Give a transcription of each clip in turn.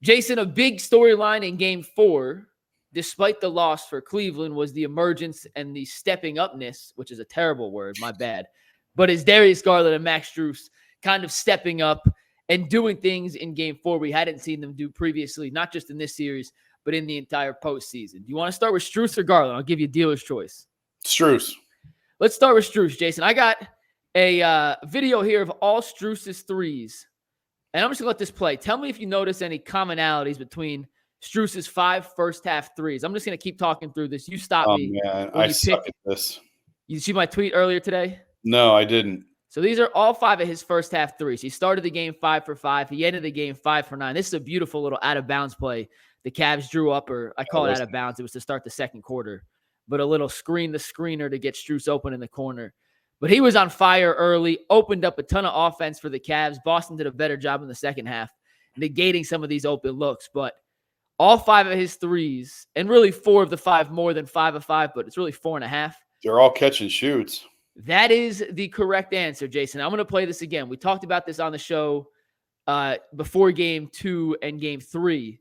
Jason, a big storyline in Game 4, despite the loss for Cleveland, was the emergence and the stepping upness, which is a terrible word, my bad. But is Darius Garland and Max Strus kind of stepping up and doing things in Game 4 we hadn't seen them do previously, not just in this series, but in the entire postseason. Do you want to start with Strus or Garland? I'll give you a dealer's choice. Strus. Let's start with Strus, Jason. I got a video here of all Strus's threes, and I'm just going to let this play. Tell me if you notice any commonalities between Strus's 5 first-half threes. I'm just going to keep talking through this. You stop me. Man, I suck at this. You see my tweet earlier today? No, I didn't. So these are all 5 of his first-half threes. He started the game 5 for 5. He ended the game 5 for 9. This is a beautiful little out-of-bounds play the Cavs drew up, or I call it out of bounds. It was to start the second quarter, but a little screen the screener to get Strus open in the corner. But he was on fire early, opened up a ton of offense for the Cavs. Boston did a better job in the second half, negating some of these open looks. But all 5 of his threes, and really 4 of the 5 more than 5 of 5, but it's really 4.5. They're all catch and shoots. That is the correct answer, Jason. I'm going to play this again. We talked about this on the show before Game 2 and Game 3,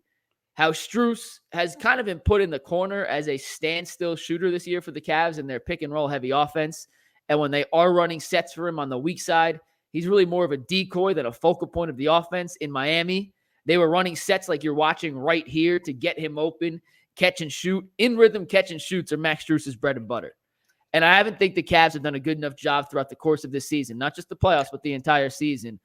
how Strus has kind of been put in the corner as a standstill shooter this year for the Cavs and their pick-and-roll heavy offense. And when they are running sets for him on the weak side, he's really more of a decoy than a focal point of the offense. In Miami, they were running sets like you're watching right here to get him open, catch and shoot. In rhythm catch and shoots are Max Strus's bread and butter. And I haven't think the Cavs have done a good enough job throughout the course of this season, not just the playoffs, but the entire season,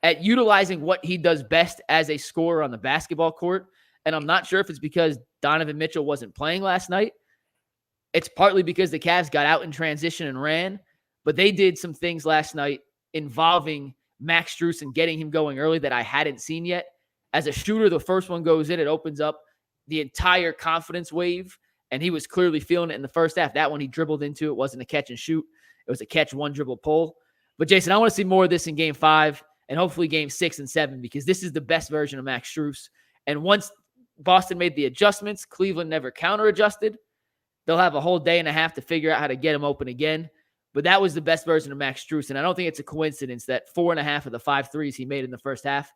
at utilizing what he does best as a scorer on the basketball court. And I'm not sure if it's because Donovan Mitchell wasn't playing last night. It's partly because the Cavs got out in transition and ran, but they did some things last night involving Max Strus and getting him going early that I hadn't seen yet. As a shooter, the first one goes in, it opens up the entire confidence wave, and he was clearly feeling it in the first half. That one he dribbled into, it wasn't a catch and shoot. It was a catch, one dribble pull. But Jason, I want to see more of this in Game 5 and hopefully Game 6 and 7, because this is the best version of Max Strus. And once Boston made the adjustments, Cleveland never counter-adjusted. They'll have a whole day and a half to figure out how to get him open again. But that was the best version of Max Strus, and I don't think it's a coincidence that 4.5 of the 5 threes he made in the first half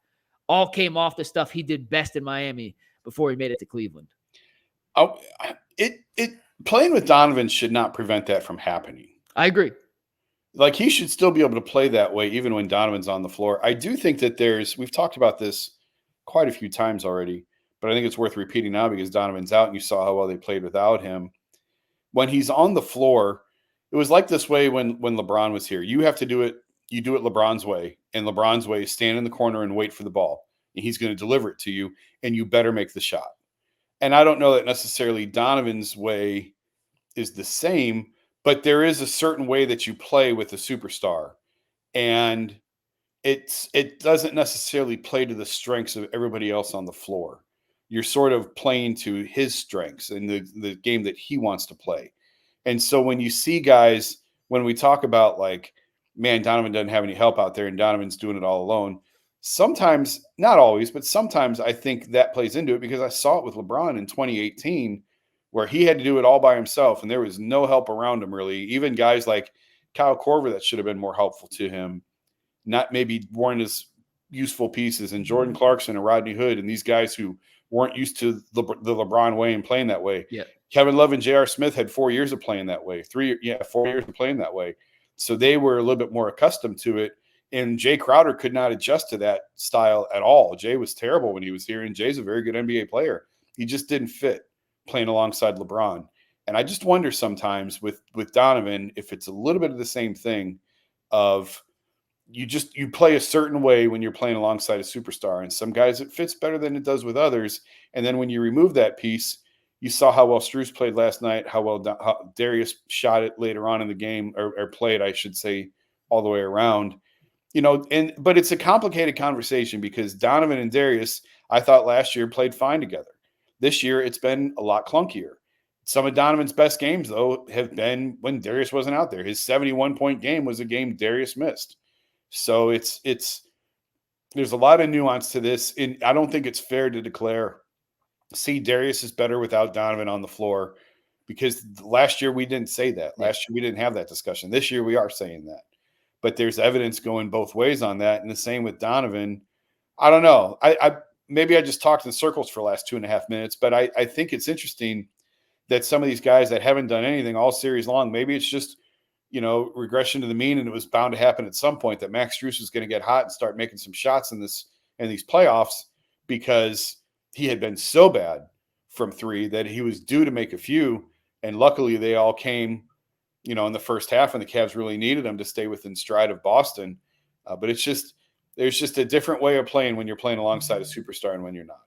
all came off the stuff he did best in Miami before he made it to Cleveland. Oh, playing with Donovan should not prevent that from happening. I agree. Like, he should still be able to play that way even when Donovan's on the floor. I do think that we've talked about this quite a few times already, but I think it's worth repeating now because Donovan's out and you saw how well they played without him. When he's on the floor, it was like this way when LeBron was here. You have to do it. You do it LeBron's way, and LeBron's way is stand in the corner and wait for the ball, and he's going to deliver it to you, and you better make the shot. And I don't know that necessarily Donovan's way is the same, but there is a certain way that you play with a superstar, and it doesn't necessarily play to the strengths of everybody else on the floor. You're sort of playing to his strengths in the game that he wants to play. And so when you see guys, when we talk about like, man, Donovan doesn't have any help out there and Donovan's doing it all alone, sometimes, not always, but sometimes I think that plays into it because I saw it with LeBron in 2018 where he had to do it all by himself and there was no help around him really. Even guys like Kyle Korver that should have been more helpful to him, not maybe weren't as useful pieces, and Jordan Clarkson and Rodney Hood and these guys who weren't used to the LeBron way and playing that way. Yeah. Kevin Love and J.R. Smith had 4 years of playing that way. 4 years of playing that way. So they were a little bit more accustomed to it. And Jay Crowder could not adjust to that style at all. Jay was terrible when he was here, and Jay's a very good NBA player. He just didn't fit playing alongside LeBron. And I just wonder sometimes with Donovan if it's a little bit of the same thing of you play a certain way when you're playing alongside a superstar. And some guys it fits better than it does with others. And then when you remove that piece, you saw how well Strus played last night, how Darius shot it later on in the game, or played, I should say, all the way around. But it's a complicated conversation because Donovan and Darius, I thought last year played fine together. This year, it's been a lot clunkier. Some of Donovan's best games, though, have been when Darius wasn't out there. His 71-point game was a game Darius missed. So there's a lot of nuance to this. And I don't think it's fair to declare, see, Darius is better without Donovan on the floor, because last year we didn't say that. Last year we didn't have that discussion. This year we are saying that. But there's evidence going both ways on that. And the same with Donovan. I don't know. maybe I just talked in circles for the last 2.5 minutes, but I think it's interesting that some of these guys that haven't done anything all series long, maybe it's just, regression to the mean, and it was bound to happen at some point that Max Strus was going to get hot and start making some shots in these playoffs, because he had been so bad from three that he was due to make a few. And luckily they all came, in the first half, and the Cavs really needed him to stay within stride of Boston. But there's just a different way of playing when you're playing alongside a superstar and when you're not.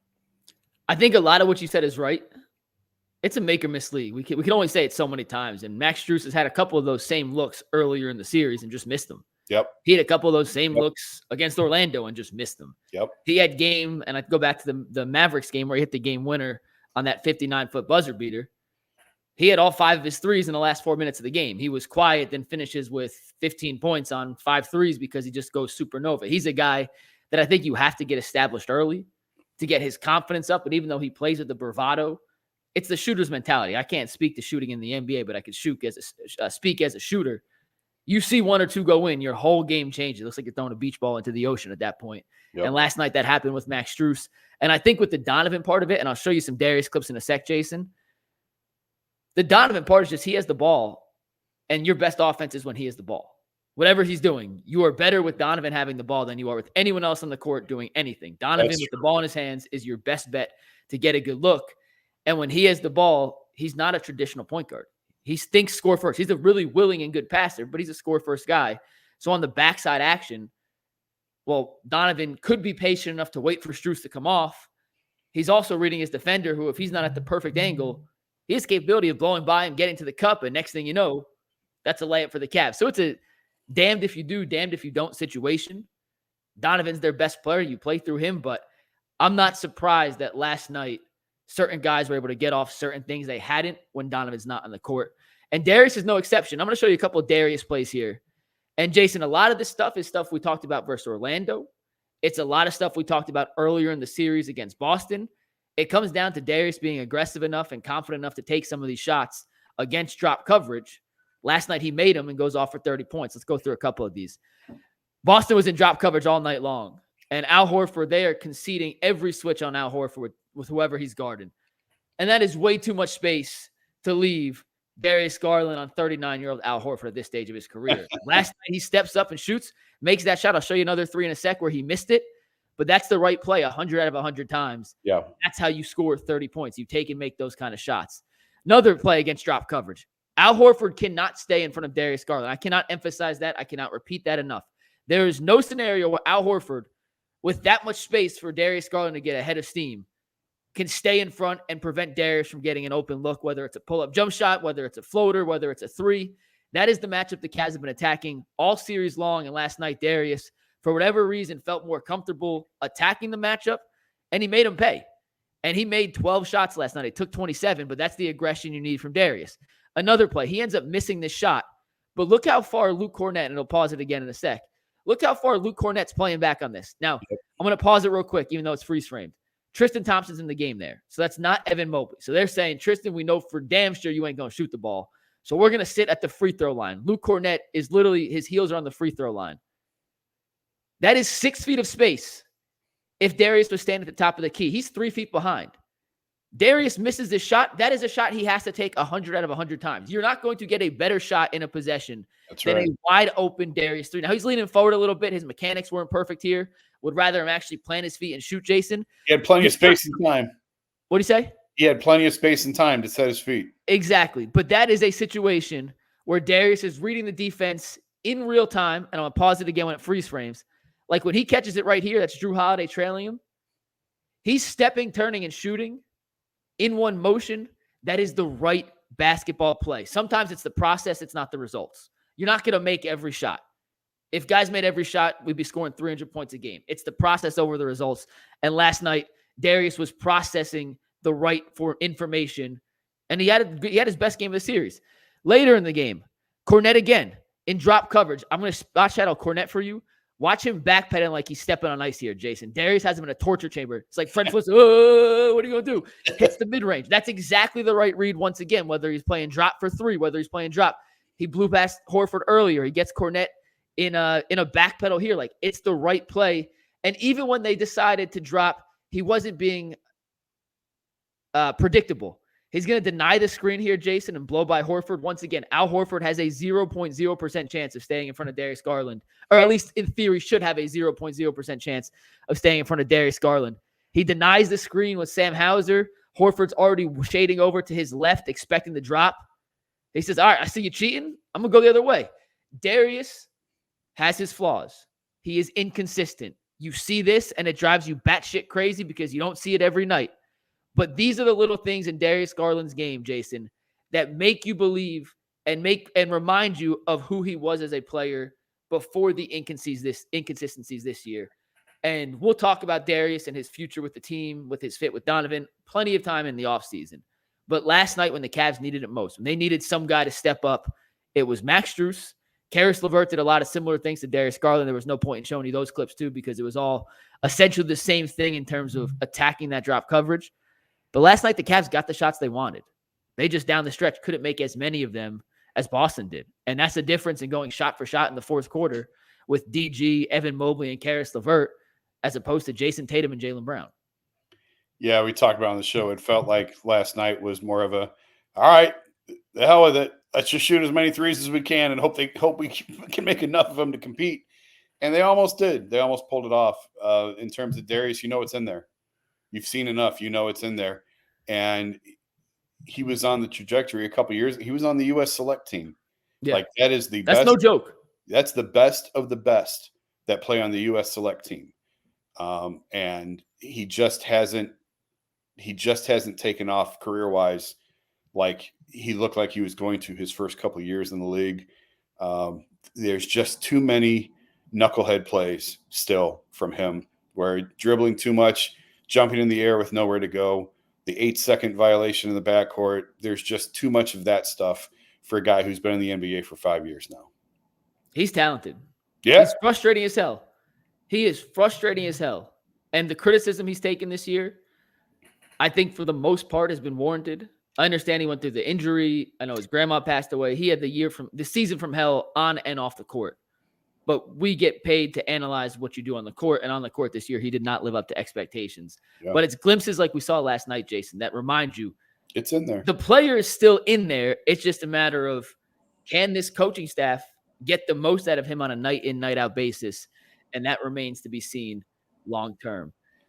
I think a lot of what you said is right. It's a make or miss league. We can only say it so many times. And Max Strus has had a couple of those same looks earlier in the series and just missed them. Yep. He had a couple of those same looks against Orlando and just missed them. Yep. He had game, and I go back to the Mavericks game where he hit the game winner on that 59-foot buzzer beater. He had all 5 of his threes in the last 4 minutes of the game. He was quiet, then finishes with 15 points on 5 threes because he just goes supernova. He's a guy that I think you have to get established early to get his confidence up. And even though he plays with the bravado, it's the shooter's mentality. I can't speak to shooting in the NBA, but I can speak as a shooter. You see 1 or 2 go in, your whole game changes. It looks like you're throwing a beach ball into the ocean at that point. Yep. And last night that happened with Max Strus. And I think with the Donovan part of it, and I'll show you some Darius clips in a sec, Jason, the Donovan part is just he has the ball, and your best offense is when he has the ball. Whatever he's doing, you are better with Donovan having the ball than you are with anyone else on the court doing anything. Donovan with the ball in his hands is your best bet to get a good look. And when he has the ball, he's not a traditional point guard. He thinks score first. He's a really willing and good passer, but he's a score first guy. So on the backside action, well, Donovan could be patient enough to wait for Strus to come off. He's also reading his defender, who, if he's not at the perfect angle, he has capability of blowing by him, getting to the cup, and next thing you know, that's a layup for the Cavs. So it's a damned if you do, damned if you don't situation. Donovan's their best player. You play through him, but I'm not surprised that last night certain guys were able to get off certain things they hadn't when Donovan's not on the court. And Darius is no exception. I'm going to show you a couple of Darius plays here. And Jason, a lot of this stuff is stuff we talked about versus Orlando. It's a lot of stuff we talked about earlier in the series against Boston. It comes down to Darius being aggressive enough and confident enough to take some of these shots against drop coverage. Last night he made them and goes off for 30 points. Let's go through a couple of these. Boston was in drop coverage all night long. And Al Horford, they are conceding every switch on Al Horford with whoever he's guarding. And that is way too much space to leave Darius Garland on 39-year-old Al Horford at this stage of his career. Last night he steps up and shoots, makes that shot. I'll show you another 3 in a sec where he missed it. But that's the right play 100 out of 100 times. Yeah. That's how you score 30 points. You take and make those kind of shots. Another play against drop coverage. Al Horford cannot stay in front of Darius Garland. I cannot emphasize that. I cannot repeat that enough. There is no scenario where Al Horford, with that much space for Darius Garland to get ahead of steam, can stay in front and prevent Darius from getting an open look, whether it's a pull-up jump shot, whether it's a floater, whether it's a 3. That is the matchup the Cavs have been attacking all series long. And last night, Darius, for whatever reason, felt more comfortable attacking the matchup, and he made him pay. And he made 12 shots last night. It took 27, but that's the aggression you need from Darius. Another play, he ends up missing this shot, but look how far Luke Cornett, and I'll pause it again in a sec. Look how far Luke Cornett's playing back on this. Now, I'm going to pause it real quick, even though it's freeze-framed. Tristan Thompson's in the game there, so that's not Evan Mobley. So they're saying, Tristan, we know for damn sure you ain't going to shoot the ball, so we're going to sit at the free throw line. Luke Cornett is literally, his heels are on the free throw line. That is 6 feet of space if Darius was standing at the top of the key. He's 3 feet behind. Darius misses this shot. That is a shot he has to take 100 out of 100 times. You're not going to get a better shot in a possession than a wide open Darius 3. Now, he's leaning forward a little bit. His mechanics weren't perfect here. Would rather him actually plant his feet and shoot, Jason. He had plenty of space and time. What do you say? He had plenty of space and time to set his feet. Exactly. But that is a situation where Darius is reading the defense in real time. And I'm going to pause it again when it freeze frames. Like when he catches it right here, that's Drew Holiday trailing him. He's stepping, turning, and shooting in one motion. That is the right basketball play. Sometimes it's the process. It's not the results. You're not going to make every shot. If guys made every shot, we'd be scoring 300 points a game. It's the process over the results. And last night, Darius was processing the right for information, and he had his best game of the series. Later in the game, Cornett again in drop coverage. I'm going to spot shadow Cornett for you. Watch him backpedaling like he's stepping on ice here, Jason. Darius has him in a torture chamber. It's like Fred Flintstone. Oh, what are you going to do? Hits the mid-range. That's exactly the right read once again, whether he's playing drop for 3, whether he's playing drop. He blew past Horford earlier. He gets Cornett in a backpedal here. Like, it's the right play. And even when they decided to drop he wasn't being predictable. He's going to deny the screen here, Jason, and blow by Horford. Once again, Al Horford has a 0.0% chance of staying in front of Darius Garland, or at least in theory should have a 0.0% chance of staying in front of Darius Garland. He denies the screen with Sam Hauser. Horford's already shading over to his left, expecting the drop. He says, all right, I see you cheating. I'm going to go the other way. Darius has his flaws. He is inconsistent. You see this, and it drives you batshit crazy because you don't see it every night. But these are the little things in Darius Garland's game, Jason, that make you believe and remind you of who he was as a player before the inconsistencies this year. And we'll talk about Darius and his future with the team, with his fit with Donovan, plenty of time in the offseason. But last night when the Cavs needed it most, when they needed some guy to step up, it was Max Strus. Caris LeVert did a lot of similar things to Darius Garland. There was no point in showing you those clips too because it was all essentially the same thing in terms of attacking that drop coverage. But last night, the Cavs got the shots they wanted. They just down the stretch couldn't make as many of them as Boston did. And that's the difference in going shot for shot in the fourth quarter with DG, Evan Mobley, and Caris LeVert as opposed to Jason Tatum and Jaylen Brown. Yeah, we talked about on the show. It felt like last night was more of a, all right, the hell with it. Let's just shoot as many threes as we can and hope we can make enough of them to compete. And they almost did. They almost pulled it off. In terms of Darius, you know it's in there. You've seen enough. You know it's in there. And he was on the trajectory a couple years. He was on the U.S. select team. Yeah. Like that's best. That's no joke. That's the best of the best that play on the U.S. select team. And he just hasn't taken off career-wise like he looked like he was going to his first couple of years in the league. There's just too many knucklehead plays still from him where dribbling too much, jumping in the air with nowhere to go, the 8-second violation in the backcourt. There's just too much of that stuff for a guy who's been in the NBA for 5 years now. He's talented. Yeah. He's frustrating as hell. He is frustrating as hell. And the criticism he's taken this year, I think for the most part has been warranted. I understand he went through the injury. I know his grandma passed away. He had the season from hell on and off the court. But we get paid to analyze what you do on the court. And on the court this year, he did not live up to expectations. Yeah. But it's glimpses like we saw last night, Jason, that remind you. It's in there. The player is still in there. It's just a matter of, can this coaching staff get the most out of him on a night in, night out basis? And that remains to be seen long term.